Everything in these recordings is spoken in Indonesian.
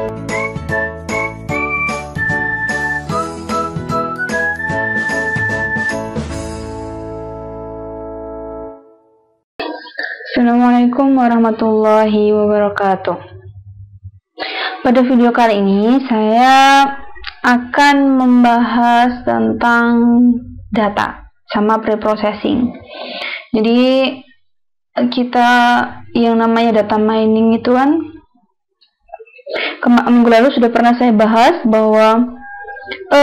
Assalamualaikum warahmatullahi wabarakatuh. Pada video kali ini saya akan membahas tentang data sama preprocessing. Jadi kita yang namanya data mining itu kan minggu lalu sudah pernah saya bahas bahwa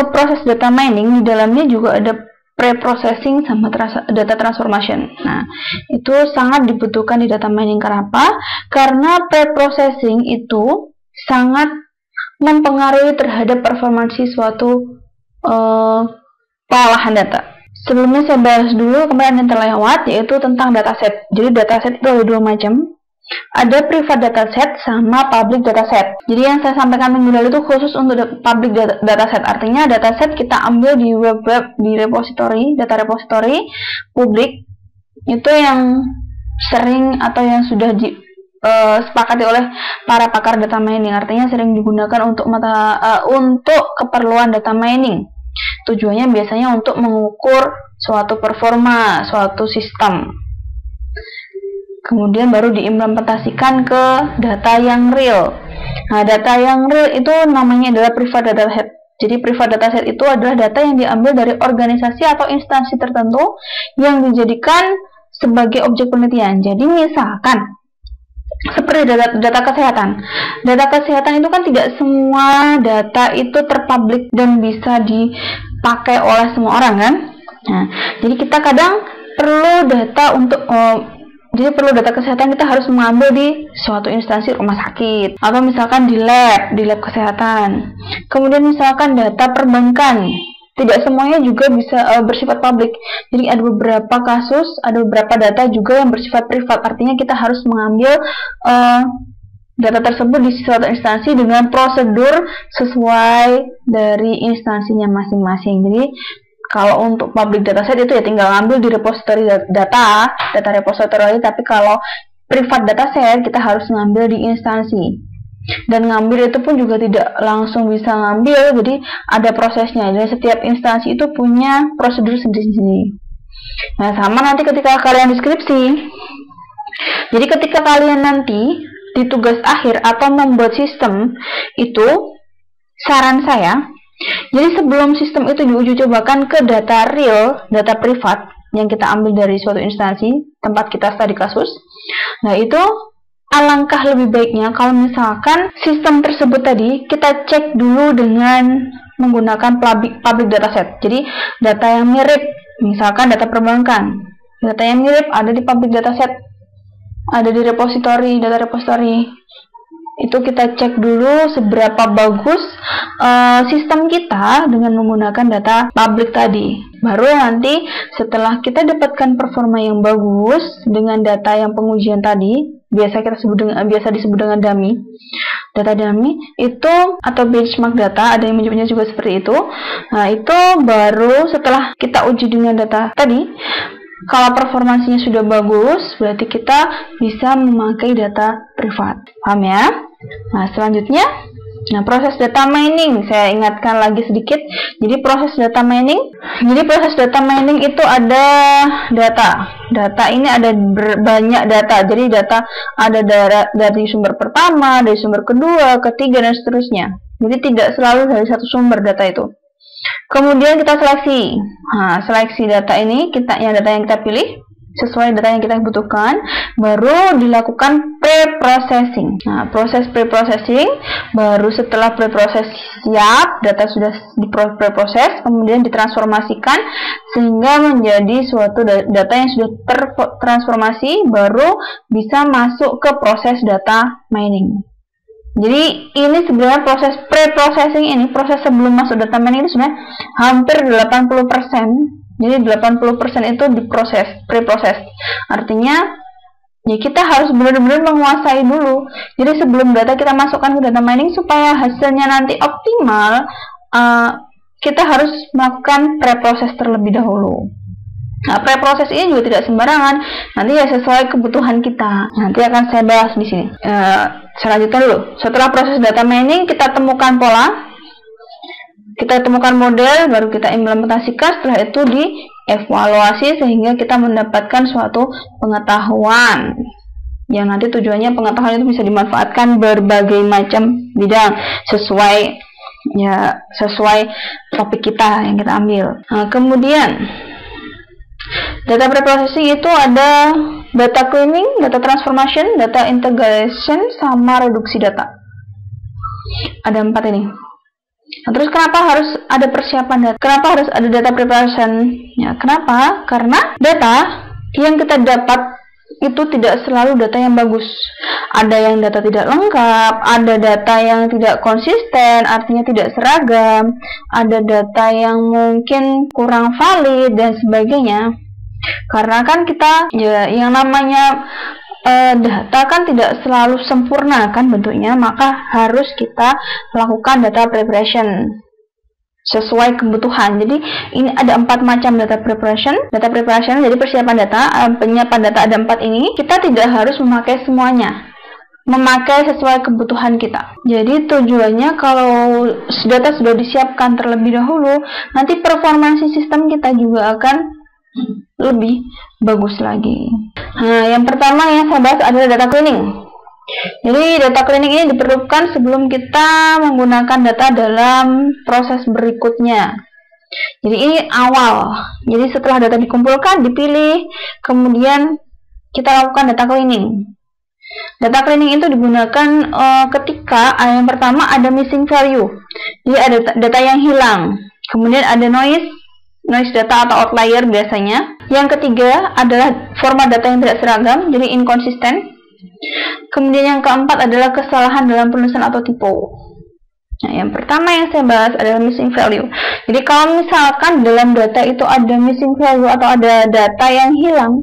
proses data mining di dalamnya juga ada pre-processing sama data transformation. Nah, itu sangat dibutuhkan di data mining. Kenapa? Karena pre-processing itu sangat mempengaruhi terhadap performansi suatu pengolahan data. Sebelumnya saya bahas dulu kemarin yang terlewat, yaitu tentang dataset. Jadi dataset itu ada dua macam. Ada private dataset sama public dataset. Jadi yang saya sampaikan minggu lalu itu khusus untuk public dataset. Artinya dataset kita ambil di web di repository, data repository publik. Itu yang sering atau yang sudah disepakati oleh para pakar data mining. Artinya sering digunakan untuk keperluan data mining. Tujuannya biasanya untuk mengukur suatu performa, suatu sistem. Kemudian baru diimplementasikan ke data yang real. Nah, data yang real itu namanya adalah private dataset. Jadi private dataset itu adalah data yang diambil dari organisasi atau instansi tertentu yang dijadikan sebagai objek penelitian. Jadi misalkan seperti data kesehatan. Data kesehatan itu kan tidak semua data itu terpublik dan bisa dipakai oleh semua orang kan. Nah, jadi kita kadang perlu data jadi perlu data kesehatan, kita harus mengambil di suatu instansi rumah sakit atau misalkan di lab kesehatan. Kemudian misalkan data perbankan, tidak semuanya juga bisa bersifat publik. Jadi ada beberapa kasus, ada beberapa data juga yang bersifat privat. Artinya kita harus mengambil data tersebut di suatu instansi dengan prosedur sesuai dari instansinya masing-masing. Jadi kalau untuk public dataset itu ya tinggal ngambil di repository data repository, tapi kalau private dataset kita harus ngambil di instansi. Dan ngambil itu pun juga tidak langsung bisa ngambil, jadi ada prosesnya. Jadi setiap instansi itu punya prosedur sendiri-sendiri. Nah, sama nanti ketika kalian deskripsi. Jadi ketika kalian nanti di tugas akhir atau membuat sistem itu, saran saya, jadi sebelum sistem itu diuji cobakan ke data real, data privat yang kita ambil dari suatu instansi tempat kita studi kasus. Nah, itu alangkah lebih baiknya kalau misalkan sistem tersebut tadi kita cek dulu dengan menggunakan public dataset. Jadi data yang mirip, misalkan data perbankan, data yang mirip ada di public dataset, ada di repository, data repository. Itu kita cek dulu seberapa bagus sistem kita dengan menggunakan data publik tadi. Baru nanti setelah kita dapatkan performa yang bagus dengan data yang pengujian tadi, biasa disebut dengan dummy, data dummy itu atau benchmark data, ada yang menyebutnya juga seperti itu. Nah, itu baru setelah kita uji dengan data tadi. Kalau performansinya sudah bagus, berarti kita bisa memakai data privat. Paham ya? Nah, selanjutnya, proses data mining. Saya ingatkan lagi sedikit. Jadi proses data mining itu ada data. Data ini ada banyak data. Jadi data ada dari sumber pertama, dari sumber kedua, ketiga, dan seterusnya. Jadi tidak selalu dari satu sumber data itu. Kemudian kita seleksi. Nah, seleksi data ini, data yang kita pilih sesuai data yang kita butuhkan, baru dilakukan pre-processing. Nah, proses pre-processing, baru setelah pre-process siap, data sudah di-pre-process, kemudian ditransformasikan sehingga menjadi suatu data yang sudah tertransformasi, baru bisa masuk ke proses data mining. Jadi ini sebenarnya proses pre-processing ini, proses sebelum masuk data mining itu sebenarnya hampir 80%. Jadi 80% itu diproses, pre-proses. Artinya ya kita harus benar-benar menguasai dulu. Jadi sebelum data kita masukkan ke data mining supaya hasilnya nanti optimal, kita harus melakukan pre-proses terlebih dahulu. Nah, preproses ini juga tidak sembarangan, nanti ya sesuai kebutuhan kita. Nanti akan saya bahas di sini. Saya lanjutkan dulu. Setelah proses data mining, kita temukan pola, kita temukan model, baru kita implementasikan. Setelah itu dievaluasi sehingga kita mendapatkan suatu pengetahuan yang nanti tujuannya pengetahuan itu bisa dimanfaatkan berbagai macam bidang sesuai topik kita yang kita ambil. Nah, kemudian data preprocessing itu ada data cleaning, data transformation, data integration, sama reduksi data. Ada 4 ini. Nah, terus kenapa harus ada persiapan data? Kenapa harus ada data preparation? Ya, kenapa? Karena data yang kita dapat itu tidak selalu data yang bagus. Ada yang data tidak lengkap, ada data yang tidak konsisten, artinya tidak seragam, ada data yang mungkin kurang valid dan sebagainya. Karena kan kita yang namanya data kan tidak selalu sempurna kan bentuknya, maka harus kita lakukan data preparation sesuai kebutuhan. Jadi ini ada 4 macam data preparation. Data preparation jadi persiapan data, penyiapan data ada 4 ini. Kita tidak harus memakai semuanya, memakai sesuai kebutuhan kita. Jadi tujuannya kalau data sudah disiapkan terlebih dahulu, nanti performansi sistem kita juga akan lebih bagus lagi. Nah, yang pertama yang saya bahas adalah data cleaning. Jadi data cleaning ini diperlukan sebelum kita menggunakan data dalam proses berikutnya. Jadi ini awal. Jadi setelah data dikumpulkan, dipilih, kemudian kita lakukan data cleaning. Data cleaning itu digunakan ketika yang pertama ada missing value. Jadi ada data yang hilang. Kemudian ada noise data atau outlier biasanya. Yang ketiga adalah format data yang tidak seragam, jadi inconsistent. Kemudian yang keempat adalah kesalahan dalam penulisan atau typo. Nah, yang pertama yang saya bahas adalah missing value. Jadi kalau misalkan dalam data itu ada missing value atau ada data yang hilang,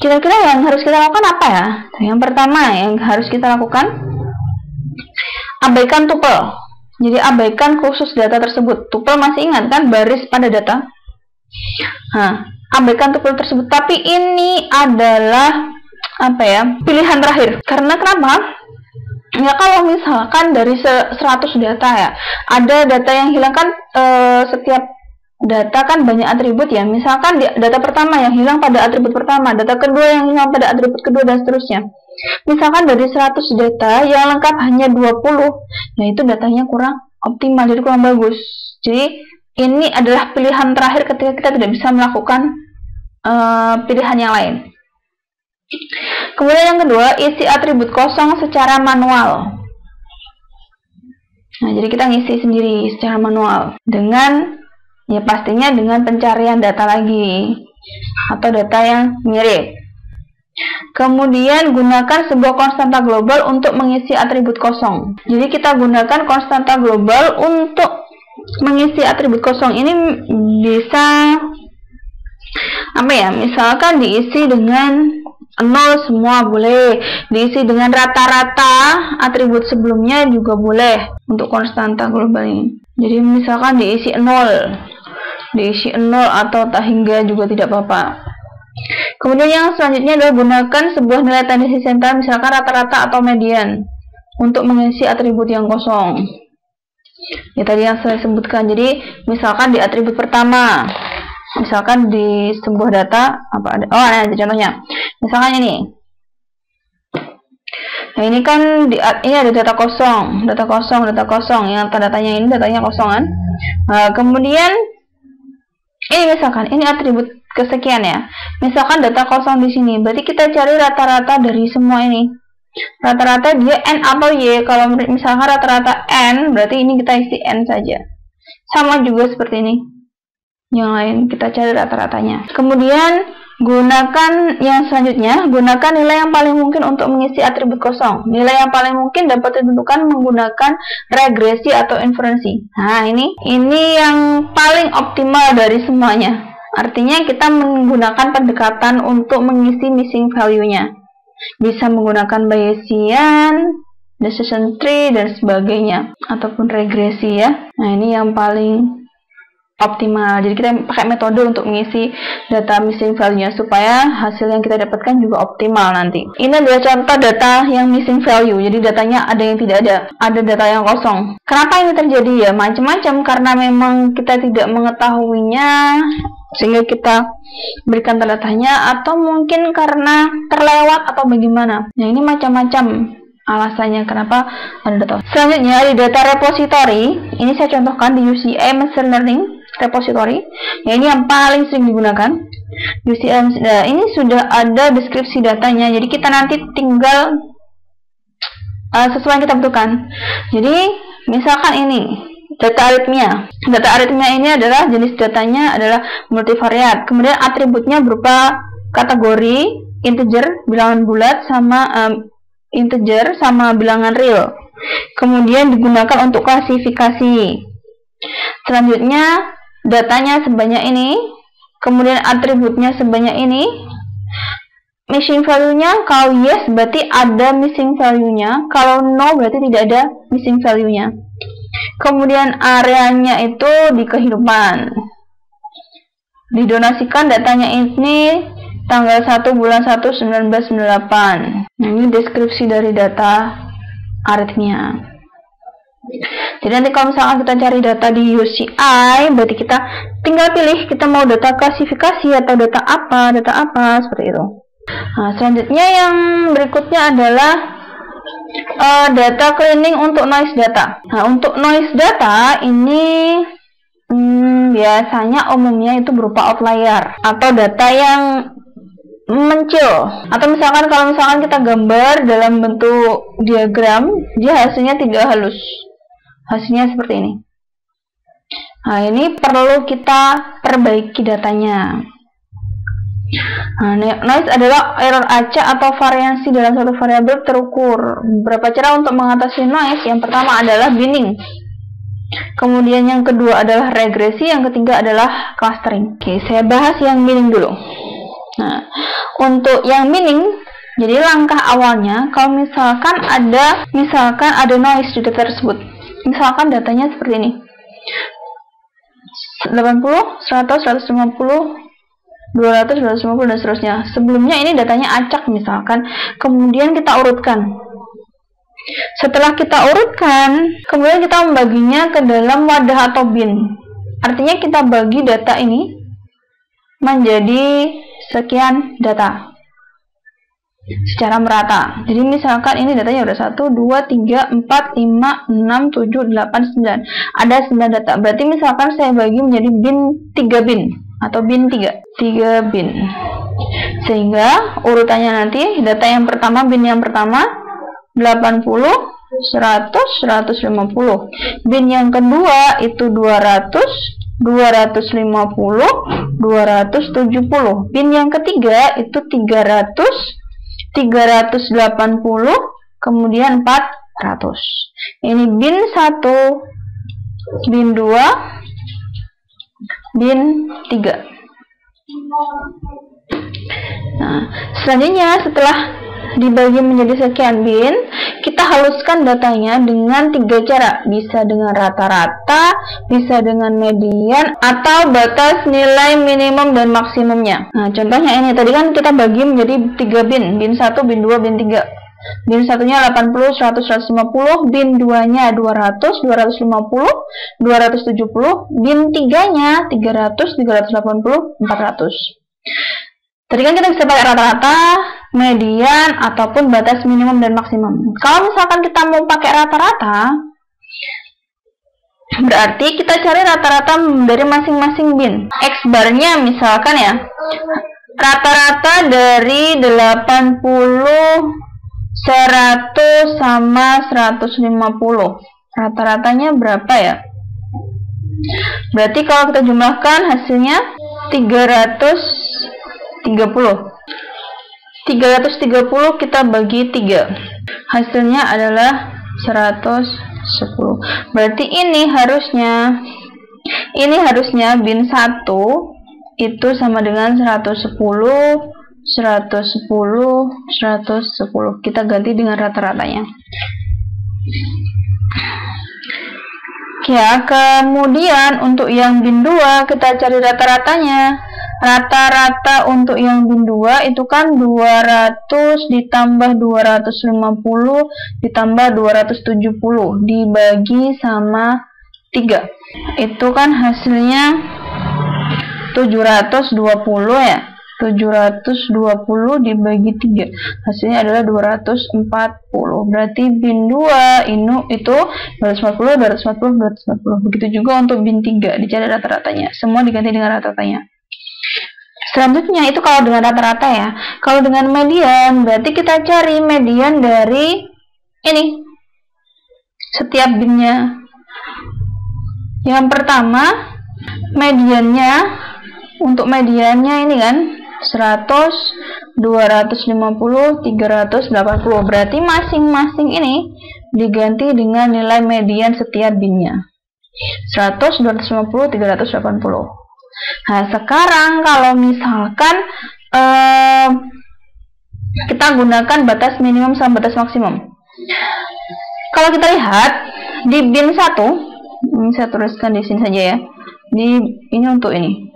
kira-kira yang harus kita lakukan apa ya? Yang pertama yang harus kita lakukan, abaikan tuple. Jadi abaikan khusus data tersebut. Tuple masih ingat kan, baris pada data. Nah, abaikan tuple tersebut. Tapi ini adalah pilihan terakhir. Karena kenapa? Ya kalau misalkan dari 100 data ya, ada data yang hilang kan, setiap data kan banyak atribut ya. Misalkan data pertama yang hilang pada atribut pertama, data kedua yang hilang pada atribut kedua, dan seterusnya. Misalkan dari 100 data yang lengkap hanya 20, nah itu datanya kurang optimal, jadi kurang bagus. Jadi ini adalah pilihan terakhir ketika kita tidak bisa melakukan pilihan yang lain. Kemudian yang kedua, isi atribut kosong secara manual. Nah, jadi kita ngisi sendiri secara manual dengan pastinya dengan pencarian data lagi atau data yang mirip. Kemudian gunakan sebuah konstanta global untuk mengisi atribut kosong. Jadi kita gunakan konstanta global untuk mengisi atribut kosong. Ini bisa misalkan diisi dengan 0 semua boleh, diisi dengan rata-rata atribut sebelumnya juga boleh untuk konstanta global ini. Jadi misalkan diisi 0 atau tak hingga juga tidak apa-apa. Kemudian yang selanjutnya adalah gunakan sebuah nilai tendensi sentral, misalkan rata-rata atau median, untuk mengisi atribut yang kosong. Ya tadi yang saya sebutkan. Jadi misalkan di atribut pertama, misalkan di sebuah data ada contohnya. Misalkan ini. Nah, ini kan ini ada data kosong yang datanya ini datanya kosong kan. Nah, kemudian ini misalkan ini atribut kesekian ya. Misalkan data kosong di sini. Berarti kita cari rata-rata dari semua ini. Rata-rata dia N atau Y. Kalau misalkan rata-rata N, berarti ini kita isi N saja. Sama juga seperti ini. Yang lain kita cari rata-ratanya. Kemudian gunakan yang selanjutnya, gunakan nilai yang paling mungkin untuk mengisi atribut kosong. Nilai yang paling mungkin dapat ditentukan menggunakan regresi atau inferensi. Nah, ini yang paling optimal dari semuanya. Artinya kita menggunakan pendekatan untuk mengisi missing value-nya. Bisa menggunakan Bayesian, decision tree, dan sebagainya. Ataupun regresi ya. Nah, ini yang paling optimal. Jadi kita pakai metode untuk mengisi data missing value-nya supaya hasil yang kita dapatkan juga optimal nanti. Ini adalah contoh data yang missing value. Jadi datanya ada yang tidak ada data yang kosong. Kenapa ini terjadi ya? Macam-macam, karena memang kita tidak mengetahuinya sehingga kita berikan tanda tanya, atau mungkin karena terlewat atau bagaimana. Nah, ini macam-macam alasannya kenapa ada data. Selanjutnya di data repository, ini saya contohkan di UCI Machine Learning Repository. Ya, ini yang paling sering digunakan. UCI, ini sudah ada deskripsi datanya. Jadi kita nanti tinggal sesuai yang kita butuhkan. Jadi misalkan ini data aritmia. Data aritmia ini adalah jenis datanya adalah multivariat. Kemudian atributnya berupa kategori integer, bilangan bulat, sama integer sama bilangan real. Kemudian digunakan untuk klasifikasi. Selanjutnya datanya sebanyak ini, kemudian atributnya sebanyak ini. Missing value-nya, kalau yes berarti ada missing value-nya, kalau no berarti tidak ada missing value-nya. Kemudian areanya itu di kehidupan. Didonasikan datanya ini tanggal 1 bulan 1 1998. Nah, ini deskripsi dari data aritmia. Jadi nanti kalau misalkan kita cari data di UCI, berarti kita tinggal pilih kita mau data klasifikasi atau data apa seperti itu. Nah, selanjutnya yang berikutnya adalah data cleaning untuk noise data. Nah, untuk noise data ini biasanya umumnya itu berupa outlier atau data yang mencil, atau misalkan kalau misalkan kita gambar dalam bentuk diagram, dia hasilnya tidak halus, hasilnya seperti ini. Nah, ini perlu kita perbaiki datanya. Nah, noise adalah error acak atau variasi dalam satu variabel terukur. Beberapa cara untuk mengatasi noise. Yang pertama adalah binning. Kemudian yang kedua adalah regresi, yang ketiga adalah clustering. Oke, saya bahas yang binning dulu. Nah, untuk yang binning, jadi langkah awalnya kalau misalkan ada noise di data tersebut. Misalkan datanya seperti ini. 80, 100, 150, 200, 250 dan seterusnya. Sebelumnya ini datanya acak misalkan, kemudian kita urutkan. Setelah kita urutkan, kemudian kita membaginya ke dalam wadah atau bin. Artinya kita bagi data ini menjadi sekian data secara merata. Jadi misalkan ini datanya udah 1, 2, 3, 4, 5, 6, 7, 8, 9. Ada 9 data. Berarti misalkan saya bagi menjadi bin 3 bin atau bin 3 bin. Sehingga urutannya nanti data yang pertama, bin yang pertama 80, 100, 150. Bin yang kedua itu 200, 250, 270. Bin yang ketiga itu 300, 380, kemudian 400. Ini bin 1, bin 2, bin 3. Nah, selanjutnya setelah dibagi menjadi sekian bin, kita haluskan datanya dengan 3 cara. Bisa dengan rata-rata, bisa dengan median, atau batas nilai minimum dan maksimumnya. Nah, contohnya ini tadi kan kita bagi menjadi 3 bin, bin 1, bin 2, bin 3. Bin satunya 80, 100, 150, bin 2-nya 200, 250, 270, bin 3-nya 300, 380, 400. Tadi kan kita bisa pakai rata-rata, median, ataupun batas minimum dan maksimum. Kalau misalkan kita mau pakai rata-rata, berarti kita cari rata-rata dari masing-masing bin. X-bar-nya misalkan ya, rata-rata dari 80, 100 sama 150. Rata-ratanya berapa ya? Berarti kalau kita jumlahkan hasilnya 330. 330 kita bagi 3. Hasilnya adalah 110. Berarti ini harusnya bin 1 itu sama dengan 110, 110, 110. Kita ganti dengan rata-ratanya. ya. Kemudian untuk yang bin 2 kita cari rata-ratanya. Rata-rata untuk yang bin 2 itu kan 200 ditambah 250 ditambah 270 dibagi sama 3. Itu kan hasilnya 720 ya. 720 dibagi 3 hasilnya adalah 240. Berarti bin 2 itu 240 240 240. Begitu juga untuk bin 3 dicari rata-ratanya, semua diganti dengan rata-ratanya. Selanjutnya itu kalau dengan rata-rata ya. Kalau dengan median berarti kita cari median dari ini setiap binnya. Yang pertama mediannya, untuk mediannya ini kan 100, 250, 380. Berarti masing-masing ini diganti dengan nilai median setiap binnya. 100, 250, 380. Nah, sekarang kalau misalkan kita gunakan batas minimum sama batas maksimum. Kalau kita lihat di bin 1, ini saya tuliskan di sini saja ya. Ini untuk ini.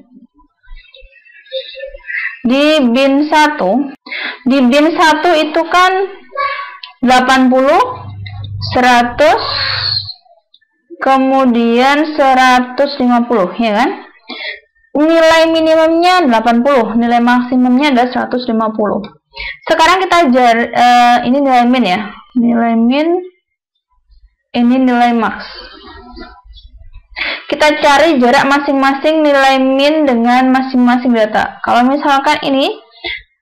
Di bin 1 itu kan 80, 100, kemudian 150 ya kan. Nilai minimumnya 80, nilai maksimumnya adalah 150. Sekarang kita ini nilai min ya. Nilai min, ini nilai max. Kita cari jarak masing-masing nilai min dengan masing-masing data. Kalau misalkan ini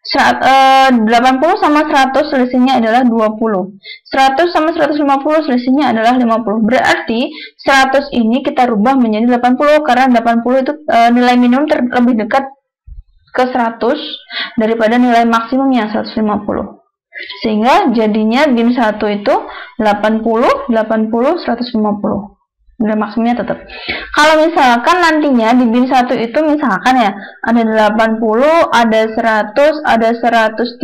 80 sama 100 selisihnya adalah 20. 100 sama 150 selisihnya adalah 50. Berarti 100 ini kita rubah menjadi 80 karena 80 itu nilai minimum lebih dekat ke 100 daripada nilai maksimumnya 150. Sehingga jadinya bin 1 itu 80, 80, 150. Nilai maksimumnya tetap. Kalau misalkan nantinya di bin 1 itu misalkan ya ada 80, ada 100, ada 130,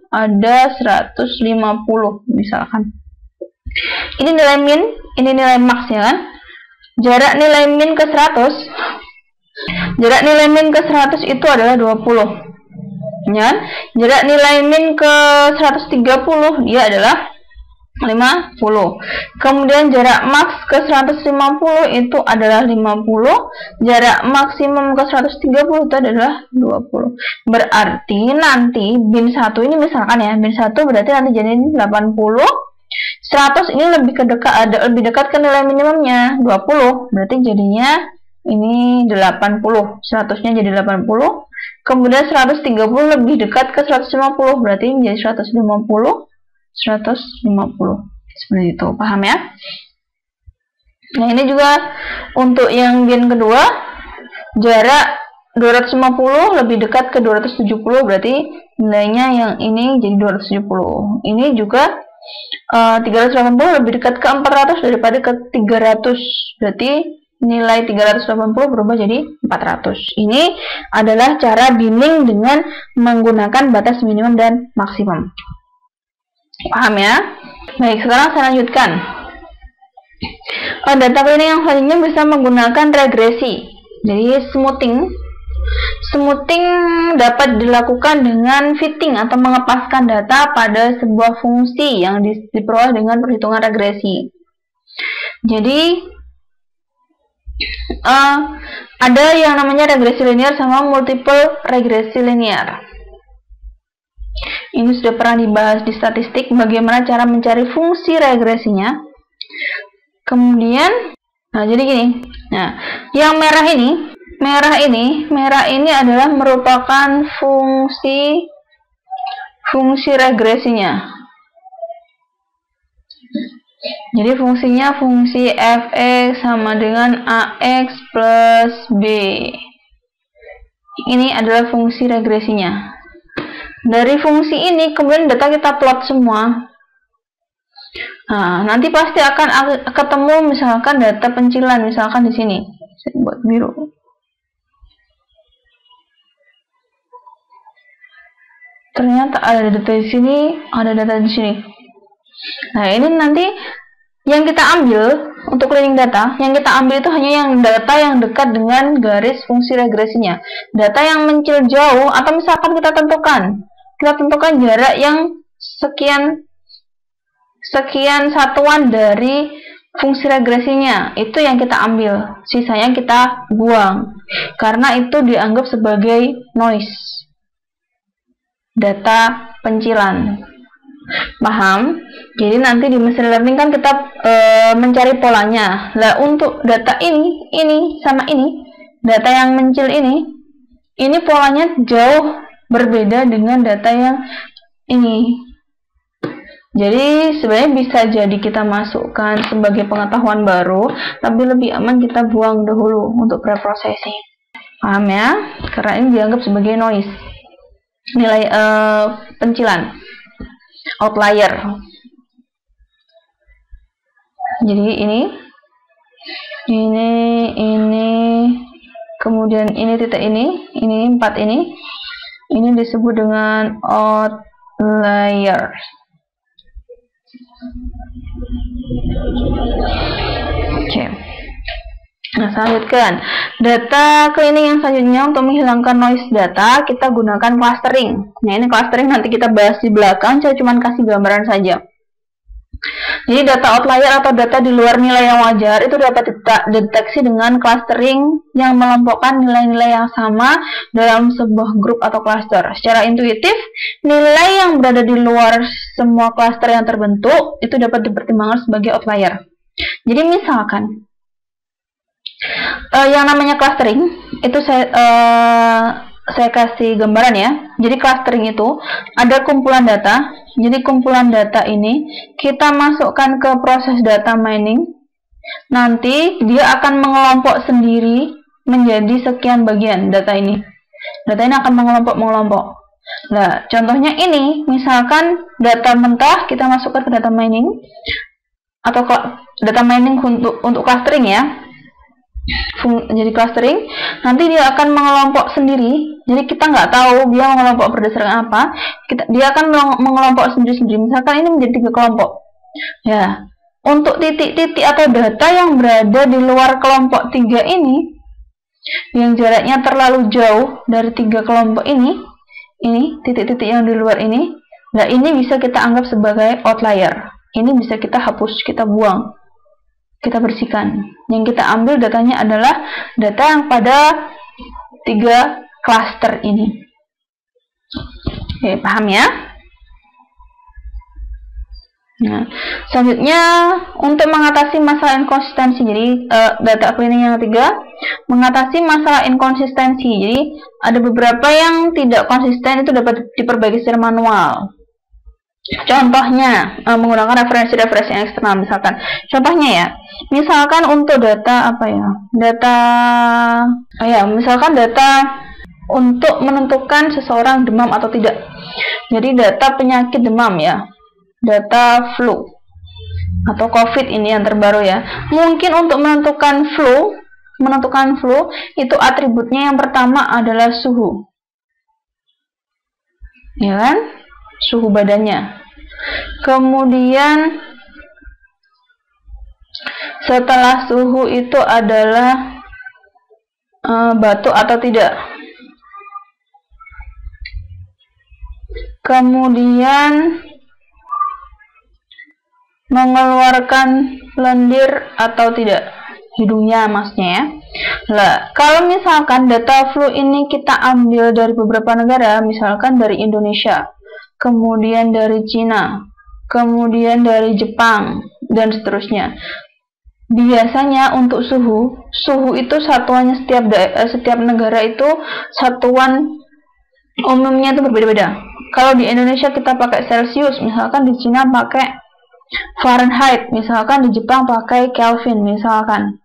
ada 150 misalkan. Ini nilai min, ini nilai max ya kan. Jarak nilai min ke 100. Jarak nilai min ke 100 itu adalah 20. Ya. Jarak nilai min ke 130 dia adalah 50. Kemudian jarak max ke 150 itu adalah 50. Jarak maksimum ke 130 itu adalah 20. Berarti nanti bin 1 ini misalkan ya, bin 1 berarti nanti jadi 80. 100 ini lebih dekat ke nilai minimumnya 20. Berarti jadinya ini 80. 100-nya jadi 80. Kemudian 130 lebih dekat ke 150. Berarti menjadi 150. 150 seperti itu, paham ya? Nah, ini juga untuk yang bin kedua, jarak 250 lebih dekat ke 270, berarti nilainya yang ini jadi 270. Ini juga 380 lebih dekat ke 400 daripada ke 300, berarti nilai 380 berubah jadi 400. Ini adalah cara binning dengan menggunakan batas minimum dan maksimum. Paham ya? Baik, sekarang saya lanjutkan. Data cleaning yang selanjutnya bisa menggunakan regresi. Jadi smoothing dapat dilakukan dengan fitting atau mengepaskan data pada sebuah fungsi yang diperoleh dengan perhitungan regresi. Jadi ada yang namanya regresi linear sama multiple regresi linear. Ini sudah pernah dibahas di statistik bagaimana cara mencari fungsi regresinya. Kemudian, nah jadi gini. Nah, yang merah ini adalah merupakan fungsi regresinya. Jadi fungsinya fungsi fx sama dengan ax plus b. Ini adalah fungsi regresinya. Dari fungsi ini kemudian data kita plot semua. Nah, nanti pasti akan ketemu misalkan data pencilan, misalkan di sini. Saya buat biru. Ternyata ada data di sini, ada data di sini. Nah, ini nanti yang kita ambil untuk cleaning data, yang kita ambil itu hanya yang data yang dekat dengan garis fungsi regresinya. Data yang mencil jauh, atau misalkan kita tentukan jarak yang sekian satuan dari fungsi regresinya, itu yang kita ambil, sisanya kita buang karena itu dianggap sebagai noise, data pencilan. Paham? Jadi nanti di machine learning kan kita mencari polanya. Lah untuk data ini sama ini, data yang mencil ini polanya jauh berbeda dengan data yang ini. Jadi sebenarnya bisa jadi kita masukkan sebagai pengetahuan baru, tapi lebih aman kita buang dahulu untuk preprocessing. Paham ya? Karena ini dianggap sebagai noise, nilai pencilan, outlier. Jadi ini, kemudian ini titik ini 4 ini disebut dengan outlier. Oke. Nah, selanjutnya data cleaning yang selanjutnya untuk menghilangkan noise data kita gunakan clustering. Nah, ini clustering nanti kita bahas di belakang, saya cuma kasih gambaran saja. Jadi data outlier atau data di luar nilai yang wajar itu dapat dideteksi dengan clustering yang mengelompokkan nilai-nilai yang sama dalam sebuah grup atau cluster. Secara intuitif, nilai yang berada di luar semua cluster yang terbentuk itu dapat dipertimbangkan sebagai outlier. Jadi misalkan yang namanya clustering itu saya kasih gambaran ya. Jadi clustering itu ada kumpulan data. Jadi kumpulan data ini kita masukkan ke proses data mining. Nanti dia akan mengelompok sendiri menjadi sekian bagian data ini. Data ini akan mengelompok. Nah, contohnya ini, misalkan data mentah kita masukkan ke data mining atau data mining untuk clustering ya. Jadi clustering, nanti dia akan mengelompok sendiri. Jadi kita nggak tahu dia mengelompok berdasarkan apa. Dia akan mengelompok sendiri-sendiri. Misalkan ini menjadi 3 kelompok. Ya, untuk titik-titik atau data yang berada di luar kelompok 3 ini, yang jaraknya terlalu jauh dari 3 kelompok ini titik-titik yang di luar ini, nah ini bisa kita anggap sebagai outlier. Ini bisa kita hapus, kita buang, kita bersihkan. Yang kita ambil datanya adalah data yang pada 3 cluster ini. Oke, paham ya? Nah, selanjutnya untuk mengatasi masalah inkonsistensi. Jadi data cleaning yang ketiga, mengatasi masalah inkonsistensi. Jadi ada beberapa yang tidak konsisten, itu dapat diperbaiki secara manual. Contohnya menggunakan referensi-referensi yang eksternal. Misalkan contohnya ya, misalkan untuk data misalkan data untuk menentukan seseorang demam atau tidak. Jadi data penyakit demam ya, data flu atau COVID ini yang terbaru ya. Mungkin untuk menentukan flu itu atributnya yang pertama adalah suhu, ya kan? Suhu badannya. Kemudian setelah suhu itu adalah batuk atau tidak. Kemudian mengeluarkan lendir atau tidak, hidungnya maksudnya ya. Lah, kalau misalkan data flu ini kita ambil dari beberapa negara, misalkan dari Indonesia, kemudian dari Cina, kemudian dari Jepang, dan seterusnya. Biasanya untuk suhu itu satuannya setiap negara itu satuan umumnya itu berbeda-beda. Kalau di Indonesia kita pakai Celsius, misalkan di Cina pakai Fahrenheit, misalkan di Jepang pakai Kelvin, misalkan.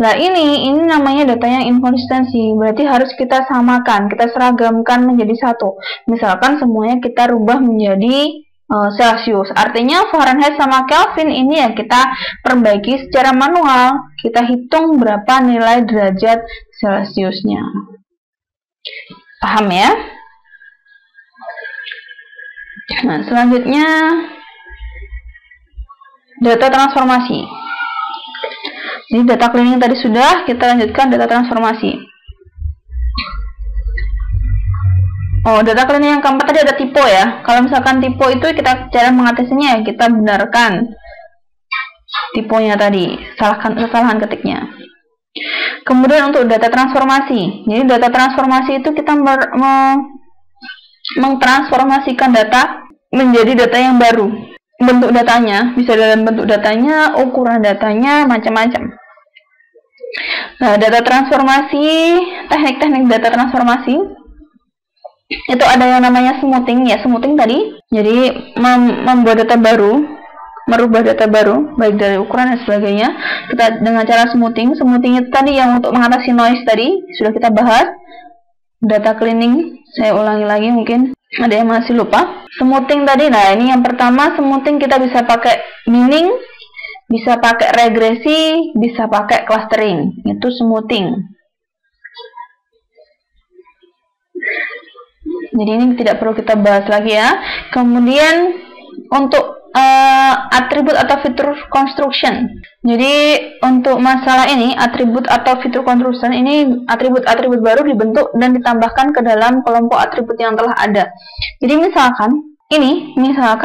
Nah ini namanya data yang inkonsistensi, berarti harus kita samakan, kita seragamkan menjadi satu. Misalkan semuanya kita rubah menjadi Celsius, artinya Fahrenheit sama Kelvin ini ya kita perbaiki secara manual, kita hitung berapa nilai derajat Celsiusnya. Paham ya? Nah, selanjutnya data transformasi. Jadi data cleaning tadi sudah, kita lanjutkan data transformasi. Oh, data cleaning yang keempat tadi ada typo ya. Kalau misalkan typo itu kita cara mengatasinya ya, kita benarkan tiponya tadi, kesalahan ketiknya. Kemudian untuk data transformasi. Jadi data transformasi itu kita mengtransformasikan data menjadi data yang baru. Bentuk datanya bisa dalam bentuk datanya, ukuran datanya, macam-macam. Nah, data transformasi, teknik-teknik data transformasi itu ada yang namanya smoothing ya, smoothing tadi. Jadi membuat data baru, merubah data baru baik dari ukuran dan sebagainya. Kita dengan cara smoothing. Smoothing itu tadi yang untuk mengatasi noise tadi sudah kita bahas. Data cleaning, saya ulangi lagi mungkin ada yang masih lupa. Smoothing tadi, nah ini yang pertama, smoothing kita bisa pakai binning, bisa pakai regresi, bisa pakai clustering. Itu smoothing. Jadi ini tidak perlu kita bahas lagi ya. Kemudian untuk atribut atau fitur construction. Jadi untuk masalah ini, atribut atau fitur construction ini atribut-atribut baru dibentuk dan ditambahkan ke dalam kelompok atribut yang telah ada. Jadi misalkan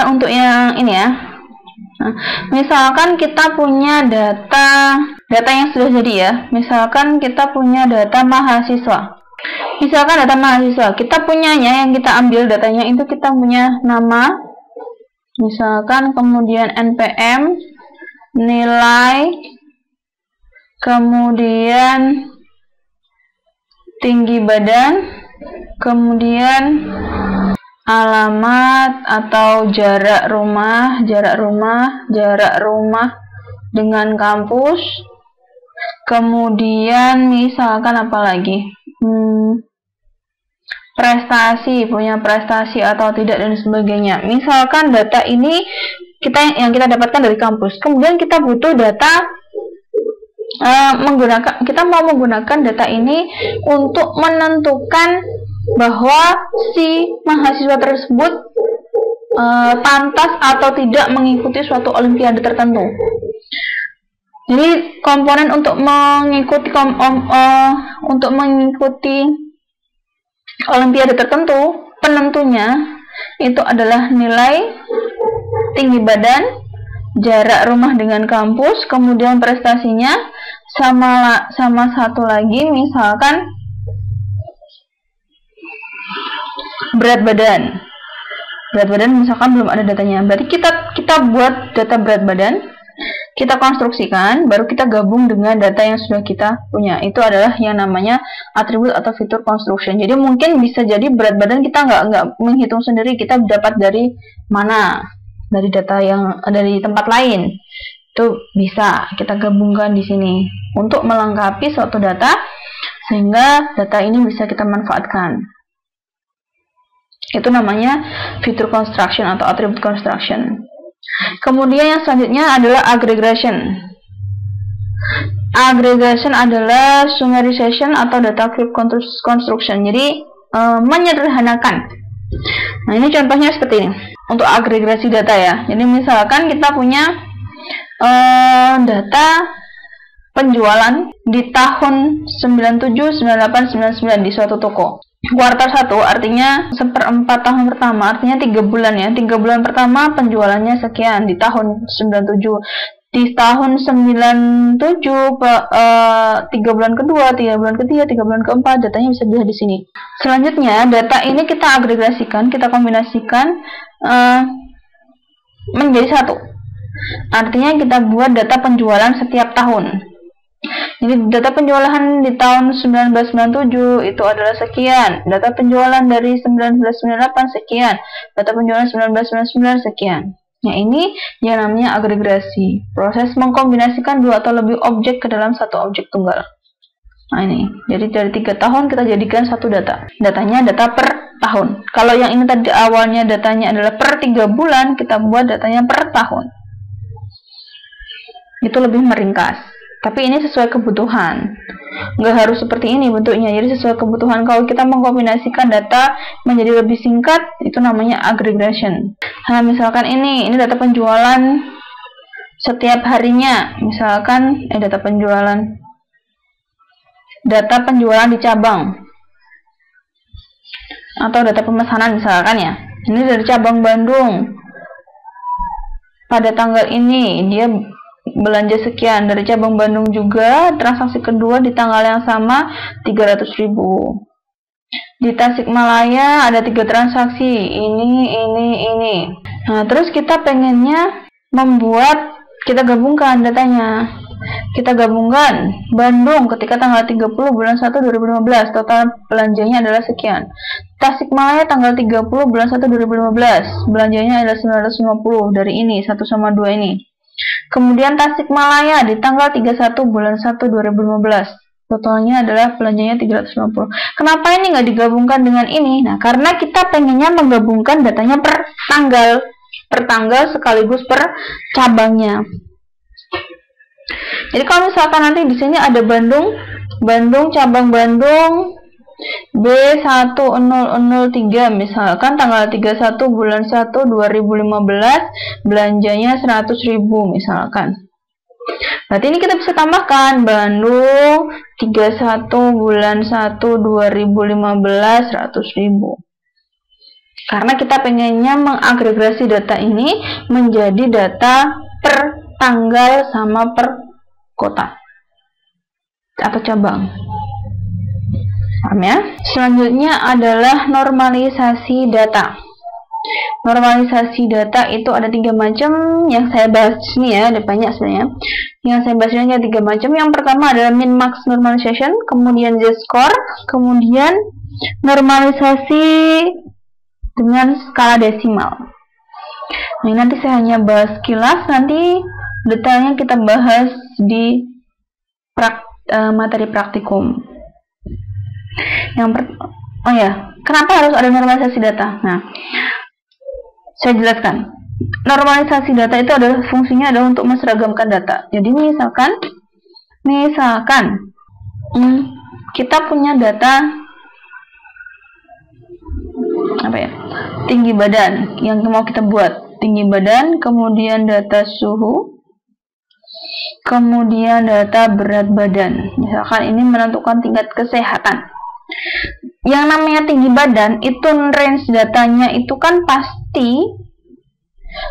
untuk yang ini ya. Nah, misalkan kita punya data yang sudah jadi ya. Misalkan kita punya data mahasiswa. Misalkan data mahasiswa, kita punyanya yang kita ambil datanya itu kita punya nama. Misalkan kemudian NPM, nilai, kemudian tinggi badan, kemudian alamat atau jarak rumah dengan kampus, kemudian misalkan apa lagi? Prestasi, punya prestasi atau tidak dan sebagainya. Misalkan data ini yang kita dapatkan dari kampus. Kemudian kita butuh data kita mau menggunakan data ini untuk menentukan bahwa si mahasiswa tersebut pantas atau tidak mengikuti suatu olimpiade tertentu. Jadi komponen untuk mengikuti olimpiade tertentu, penentunya itu adalah nilai, tinggi badan, jarak rumah dengan kampus, kemudian prestasinya, sama satu lagi misalkan berat badan. Berat badan misalkan belum ada datanya. Berarti kita buat data berat badan, kita konstruksikan, baru kita gabung dengan data yang sudah kita punya. Itu adalah yang namanya atribut atau fitur construction. Jadi mungkin bisa jadi berat badan kita nggak menghitung sendiri, kita dapat dari mana, dari data yang dari tempat lain. Itu bisa kita gabungkan di sini untuk melengkapi suatu data sehingga data ini bisa kita manfaatkan. Itu namanya fitur construction atau atribut construction. Kemudian yang selanjutnya adalah aggregation. Aggregation adalah summarization atau data cube construction. Jadi menyederhanakan. Nah, ini contohnya seperti ini. Untuk agregasi data ya. Jadi misalkan kita punya data penjualan di tahun 97, 98, 99 di suatu toko. Kuartal 1 artinya seperempat tahun pertama, artinya 3 bulan ya. 3 bulan pertama penjualannya sekian di tahun 97. Di tahun 97 3 bulan kedua, 3 bulan ketiga, 3 bulan keempat, datanya bisa dilihat di sini. Selanjutnya data ini kita agregasikan, kita kombinasikan menjadi satu. Artinya kita buat data penjualan setiap tahun. Jadi data penjualan di tahun 1997 itu adalah sekian, data penjualan dari 1998 sekian, data penjualan 1999 sekian. Nah, ini yang namanya agregasi, proses mengkombinasikan dua atau lebih objek ke dalam satu objek tunggal. Nah ini, jadi dari 3 tahun kita jadikan satu data, datanya data per tahun. Kalau yang ini tadi awalnya datanya adalah per 3 bulan, kita buat datanya per tahun. Itu lebih meringkas. Tapi ini sesuai kebutuhan. Nggak harus seperti ini bentuknya. Jadi sesuai kebutuhan. Kalau kita mengkombinasikan data menjadi lebih singkat, itu namanya aggregation. Nah, misalkan ini data penjualan setiap harinya, misalkan data penjualan di cabang, atau data pemesanan misalkan ya. Ini dari cabang Bandung, pada tanggal ini dia belanja sekian. Dari cabang Bandung juga transaksi kedua di tanggal yang sama 300.000. Di Tasikmalaya ada 3 transaksi, ini. Nah, terus kita pengennya kita gabungkan datanya. Kita gabungkan Bandung ketika tanggal 30 bulan 1 2015, total belanjanya adalah sekian. Tasikmalaya tanggal 30 bulan 1 2015, belanjanya adalah 950 dari ini, 1 sama 2 ini. Kemudian Tasikmalaya di tanggal 31 bulan 1 2015, totalnya adalah belanjanya 350. Kenapa ini nggak digabungkan dengan ini? Nah, karena kita pengennya menggabungkan datanya per tanggal sekaligus per cabangnya. Jadi kalau misalkan nanti di sini ada Bandung cabang Bandung B1003, misalkan tanggal 31 bulan 1 2015, belanjanya 100.000 misalkan. Berarti ini kita bisa tambahkan Bandung 31 bulan 1 2015 100.000. Karena kita pengennya mengagregasi data ini menjadi data per tanggal sama per kota atau cabang. Paham ya? Selanjutnya adalah normalisasi data. Normalisasi data itu ada 3 macam yang saya bahas ini ya, ada banyak sebenarnya. Yang saya bahas ini ada 3 macam. Yang pertama adalah min-max normalization, kemudian z-score, kemudian normalisasi dengan skala desimal. Nah, nanti saya hanya bahas kilas, nanti detailnya kita bahas di materi praktikum. Kenapa harus ada normalisasi data? Nah, saya jelaskan. Normalisasi data itu adalah fungsinya adalah untuk menseragamkan data. Jadi misalkan kita punya data tinggi badan yang mau kita buat, tinggi badan, kemudian data suhu, kemudian data berat badan. Misalkan ini menentukan tingkat kesehatan. Yang namanya tinggi badan itu range datanya itu kan pasti,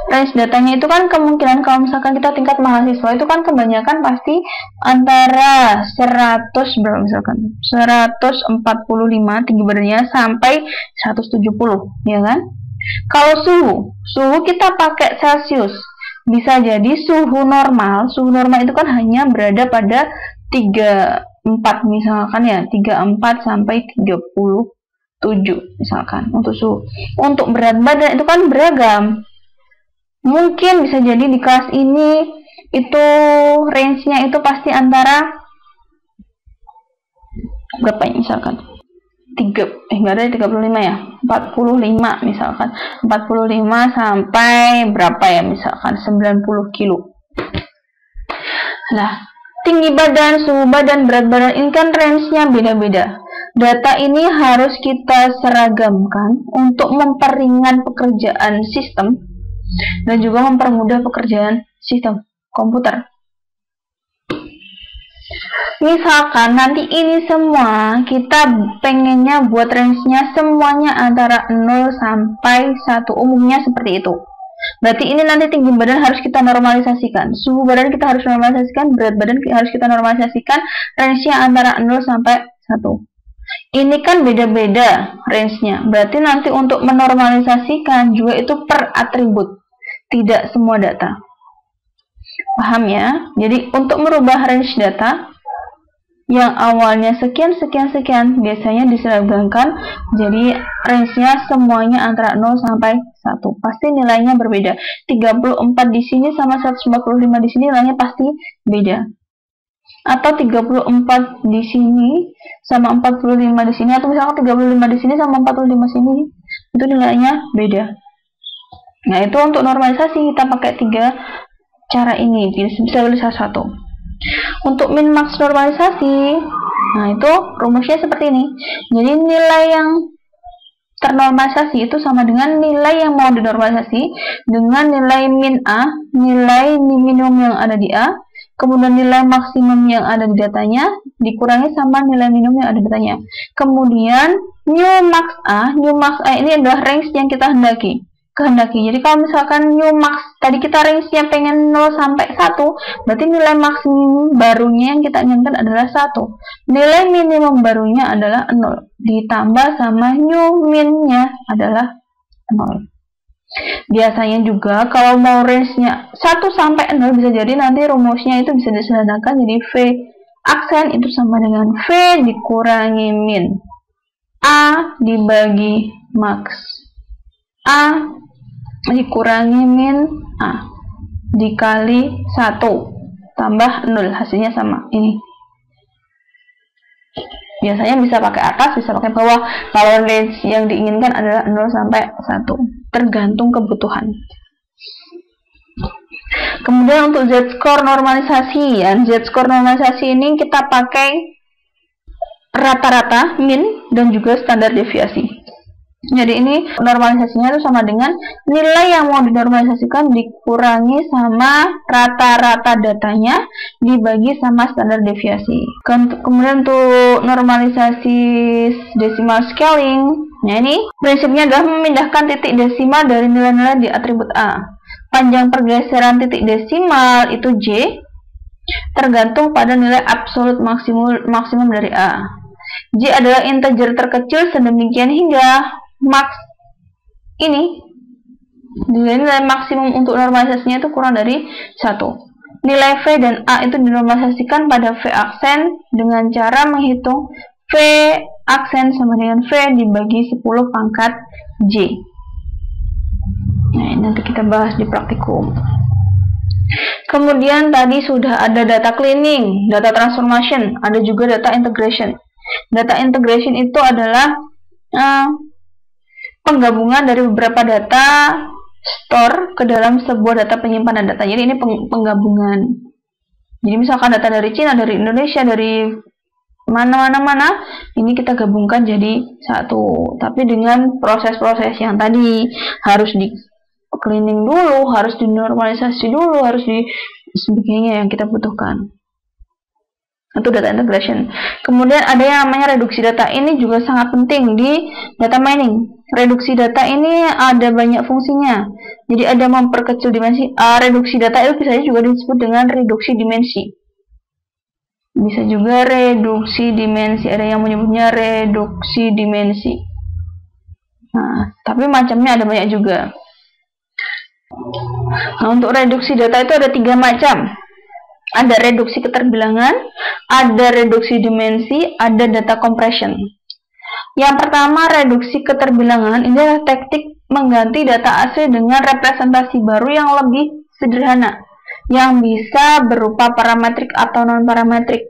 range datanya itu kan kemungkinan kalau misalkan kita tingkat mahasiswa itu kan kebanyakan pasti antara 100 berapa misalkan 145 tinggi badannya sampai 170, ya kan? Kalau suhu kita pakai Celcius, bisa jadi suhu normal itu kan hanya berada pada 34 misalkan ya, 34 sampai 37 misalkan untuk suhu. Untuk berat badan itu kan beragam. Mungkin bisa jadi di kelas ini itu range-nya itu pasti antara berapa ya misalkan? 35 ya, 45 misalkan, 45 sampai berapa ya misalkan 90 kilo. Nah, tinggi badan, suhu badan, berat badan ini kan range-nya beda-beda. Data ini harus kita seragamkan untuk memperingan pekerjaan sistem dan juga mempermudah pekerjaan sistem komputer. Misalkan nanti ini semua kita pengennya buat range-nya semuanya antara 0 sampai 1, umumnya seperti itu. Berarti ini nanti tinggi badan harus kita normalisasikan, suhu badan kita harus normalisasikan, berat badan harus kita normalisasikan, range-nya antara 0 sampai 1. Ini kan beda-beda range-nya. Berarti nanti untuk menormalisasikan juga itu per atribut, tidak semua data. Paham ya? Jadi untuk merubah range data yang awalnya sekian biasanya diseragamkan jadi range-nya semuanya antara 0 sampai 1. Pasti nilainya berbeda. 34 di sini sama 145 di sini nilainya pasti beda. Atau 34 di sini sama 45 di sini, atau misalkan 35 di sini sama 45 sini, itu nilainya beda. Nah, itu untuk normalisasi kita pakai 3 cara ini, bisa pilih salah satu. Untuk min-max normalisasi, nah itu rumusnya seperti ini. Jadi nilai yang ternormalisasi itu sama dengan nilai yang mau dinormalisasi dengan nilai min A, nilai minimum yang ada di A, kemudian nilai maksimum yang ada di datanya dikurangi sama nilai minimum yang ada di datanya. Kemudian new max A ini adalah range yang kita kehendaki. Jadi kalau misalkan new max tadi kita range-nya pengen 0 sampai 1, berarti nilai maksimum barunya yang kita inginkan adalah 1. Nilai minimum barunya adalah 0 ditambah sama new min-nya adalah 0. Biasanya juga kalau mau range-nya 1 sampai 0 bisa jadi nanti rumusnya itu bisa disederhanakan jadi V aksen itu sama dengan V dikurangi min A dibagi max A dikurangi min A dikali 1 tambah 0, hasilnya sama ini. Biasanya bisa pakai atas, bisa pakai bawah. Kalau range yang diinginkan adalah 0 sampai 1, tergantung kebutuhan. Kemudian untuk Z-score normalisasi, Z-score normalisasi ini kita pakai rata-rata, min, dan juga standar deviasi. Jadi ini normalisasinya itu sama dengan nilai yang mau dinormalisasikan dikurangi sama rata-rata datanya dibagi sama standar deviasi. Kemudian untuk normalisasi decimal scaling, nah ini prinsipnya adalah memindahkan titik desimal dari nilai-nilai di atribut A. Panjang pergeseran titik desimal itu J tergantung pada nilai absolut maksimum dari A. J adalah integer terkecil sedemikian hingga max ini nilai maksimum untuk normalisasinya itu kurang dari 1. Nilai V dan A itu dinormalisasikan pada V aksen dengan cara menghitung V aksen sama dengan V dibagi 10 pangkat J. Nah, nanti kita bahas di praktikum. Kemudian tadi sudah ada data cleaning, data transformation, ada juga data integration. Data integration itu adalah penggabungan dari beberapa data store ke dalam sebuah data penyimpanan data. Jadi ini penggabungan. Jadi misalkan data dari Cina, dari Indonesia, dari mana, ini kita gabungkan jadi satu. Tapi dengan proses-proses yang tadi harus di cleaning dulu, harus dinormalisasi dulu, harus di sebagainya yang kita butuhkan. Itu data integration. Kemudian ada yang namanya reduksi data. Ini juga sangat penting di data mining. Reduksi data ini ada banyak fungsinya. Jadi ada memperkecil dimensi. Reduksi data itu bisa juga disebut dengan reduksi dimensi. Bisa juga reduksi dimensi. Ada yang menyebutnya reduksi dimensi. Nah, tapi macamnya ada banyak juga. Nah, untuk reduksi data itu ada 3 macam. Ada reduksi keterbilangan, ada reduksi dimensi, ada data compression. Yang pertama, reduksi keterbilangan. Ini adalah teknik mengganti data asli dengan representasi baru yang lebih sederhana, yang bisa berupa parametrik atau non-parametrik.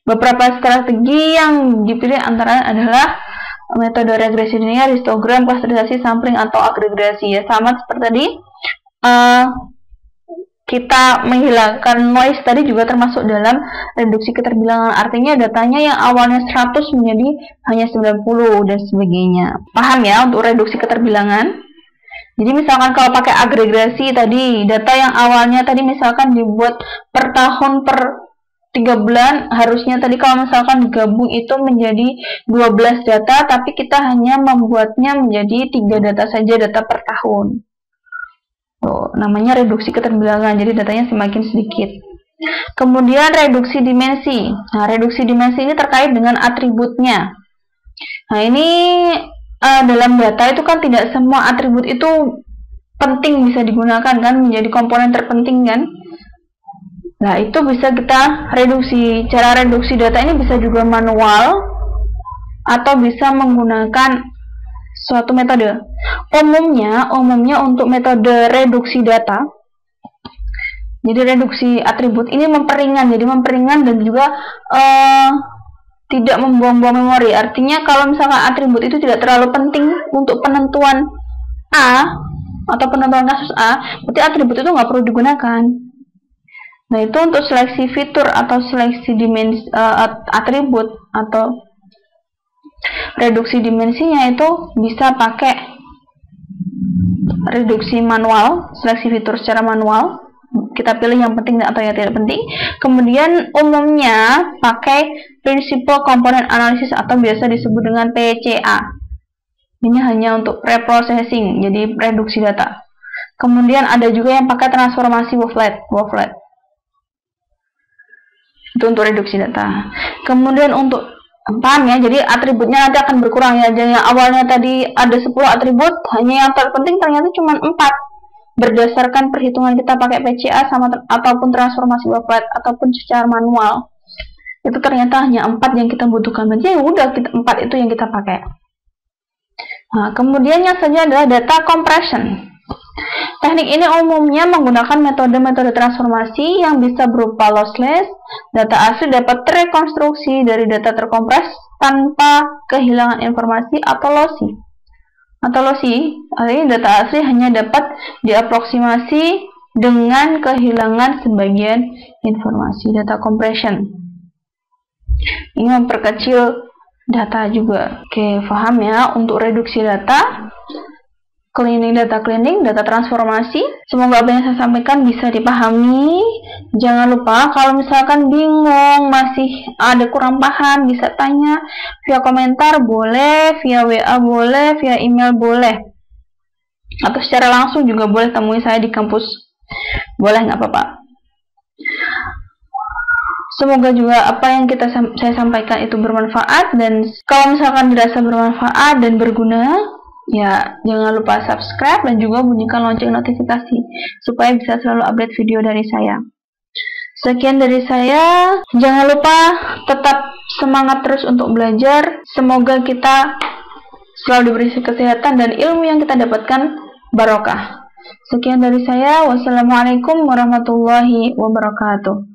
Beberapa strategi yang dipilih antara adalah metode regresi linear, histogram, klasterisasi, sampling, atau agregasi. Ya, sama seperti tadi. Kita menghilangkan noise tadi juga termasuk dalam reduksi keterbilangan. Artinya datanya yang awalnya 100 menjadi hanya 90 dan sebagainya. Paham ya untuk reduksi keterbilangan? Jadi misalkan kalau pakai agregasi tadi, data yang awalnya tadi misalkan dibuat per tahun per 3 bulan, harusnya tadi kalau misalkan digabung itu menjadi 12 data, tapi kita hanya membuatnya menjadi 3 data saja, data per tahun. Namanya reduksi keterbilangan, jadi datanya semakin sedikit. Kemudian reduksi dimensi. Nah, reduksi dimensi ini terkait dengan atributnya. Nah, ini dalam data itu kan tidak semua atribut itu penting bisa digunakan kan, menjadi komponen terpenting kan. Nah, itu bisa kita reduksi. Cara reduksi data ini bisa juga manual atau bisa menggunakan suatu metode. Umumnya untuk metode reduksi data, jadi reduksi atribut ini memperingan, dan juga tidak membuang-buang memori. Artinya kalau misalkan atribut itu tidak terlalu penting untuk penentuan A atau penentuan kasus A, berarti atribut itu nggak perlu digunakan. Nah, itu untuk seleksi fitur atau seleksi dimensi atribut atau Reduksi dimensinya itu bisa pakai reduksi manual, seleksi fitur secara manual. Kita pilih yang penting atau yang tidak penting. Kemudian umumnya pakai Principal Component Analysis atau biasa disebut dengan PCA. Ini hanya untuk preprocessing, jadi reduksi data. Kemudian ada juga yang pakai transformasi wavelet. Itu untuk reduksi data. Kemudian untuk paham ya, jadi atributnya nanti akan berkurang ya. Jadi awalnya tadi ada 10 atribut, hanya yang terpenting ternyata cuma 4. Berdasarkan perhitungan kita pakai PCA ataupun transformasi wavelet ataupun secara manual. Itu ternyata hanya 4 yang kita butuhkan. Jadi udah 4 itu yang kita pakai. Nah, kemudian yang selanjutnya adalah data compression. Teknik ini umumnya menggunakan metode-metode transformasi yang bisa berupa lossless. Data asli dapat terrekonstruksi dari data terkompres tanpa kehilangan informasi atau lossy. Artinya data asli hanya dapat diaproksimasi dengan kehilangan sebagian informasi. Data compression ini memperkecil data juga. Oke, paham ya untuk reduksi data, data cleaning, data transformasi. Semoga apa yang saya sampaikan bisa dipahami. Jangan lupa kalau misalkan bingung, masih ada kurang paham, bisa tanya via komentar boleh, via WA boleh, via email boleh, atau secara langsung juga boleh temui saya di kampus. Boleh, nggak apa-apa. Semoga juga apa yang saya sampaikan itu bermanfaat, dan kalau misalkan dirasa bermanfaat dan berguna, ya, jangan lupa subscribe dan juga bunyikan lonceng notifikasi supaya bisa selalu update video dari saya. Sekian dari saya. Jangan lupa tetap semangat terus untuk belajar. Semoga kita selalu diberi kesehatan dan ilmu yang kita dapatkan barokah. Sekian dari saya. Wassalamualaikum warahmatullahi wabarakatuh.